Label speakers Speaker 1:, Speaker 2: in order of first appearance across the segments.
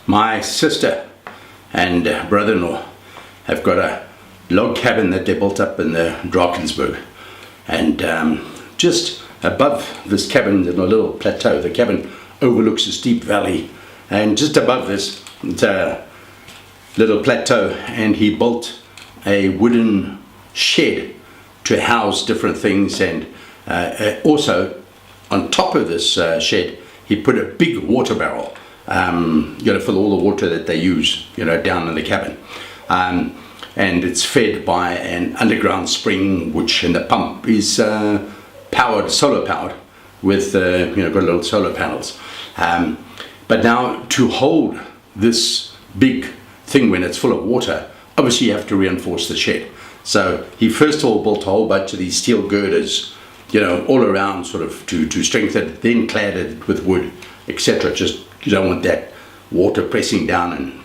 Speaker 1: My sister and brother-in-law have got a log cabin that they built up in the Drakensberg, and just above this cabin in a little plateau, the cabin overlooks a steep valley, and just above this little plateau, and he built a wooden shed to house different things, and also on top of this shed he put a big water barrel, for all the water that they use, down in the cabin, and it's fed by an underground spring, and the pump is solar powered with got little solar panels. But now, to hold this big thing when it's full of water, obviously you have to reinforce the shed. So he first of all built a whole bunch of these steel girders, all around, sort of to strengthen it, then clad it with wood, etc. Just, you don't want that water pressing down and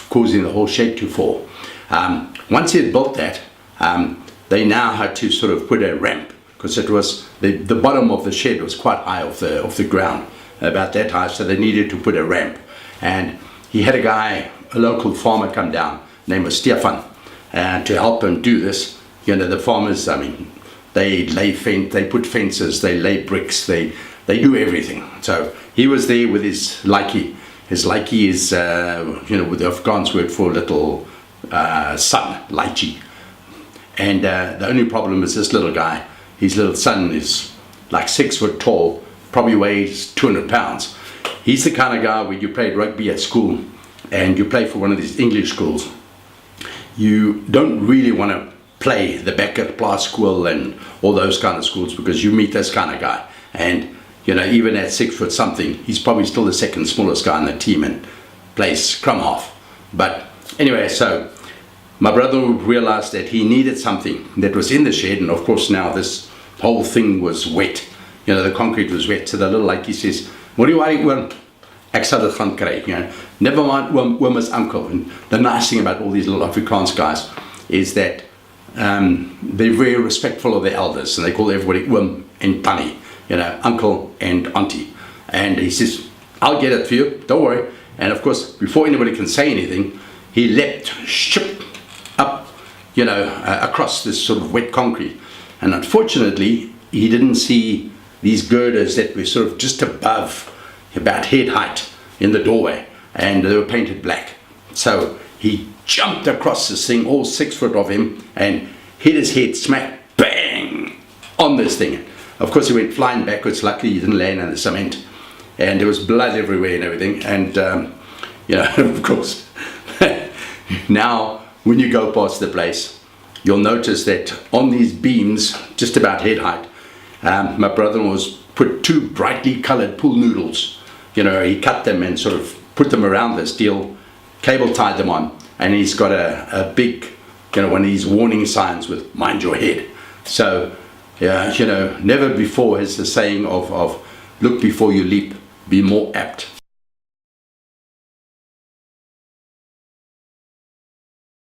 Speaker 1: causing the whole shed to fall. Once he had built that, they now had to sort of put a ramp, because it was the bottom of the shed was quite high off the ground, about that high, so they needed to put a ramp. And he had a local farmer, come down, named was Stefan, to help him do this. The farmers, they put fences, they lay bricks, they do everything. So he was there with his laikie. His laikie is, with the Afghans word for little son, laikie. And the only problem is this little guy, his little son is like 6 foot tall, probably weighs 200 pounds. He's the kind of guy, when you played rugby at school and you play for one of these English schools, you don't really want to play the Beckett, School and all those kind of schools, because you meet this kind of guy, and even at 6 foot something, he's probably still the second smallest guy on the team and plays scrum half. But anyway, so my brother realized that he needed something that was in the shed, and of course now this whole thing was wet. The concrete was wet. So the little like, he says, "What do you want? Ek sal dit gaan kry." Never mind oom is uncle. And the nice thing about all these little Afrikaans guys is that they're very respectful of their elders, and they call everybody oom and tannie, uncle and auntie. And he says, "I'll get it for you, don't worry." And of course, before anybody can say anything, he leapt up, across this sort of wet concrete. And unfortunately, he didn't see these girders that were sort of just above, about head height, in the doorway, and they were painted black. So he jumped across this thing, all 6 foot of him, and hit his head smack bang on this thing. Of course, he went flying backwards. Luckily, he didn't land on the cement, and there was blood everywhere and everything. And of course, now when you go past the place, you'll notice that on these beams, just about head height, my brother-in-law's put 2 brightly colored pool noodles. He cut them and sort of put them around the steel, cable tied them on, and he's got a big, one of these warning signs with "mind your head." So, never before has the saying of look before you leap be more apt.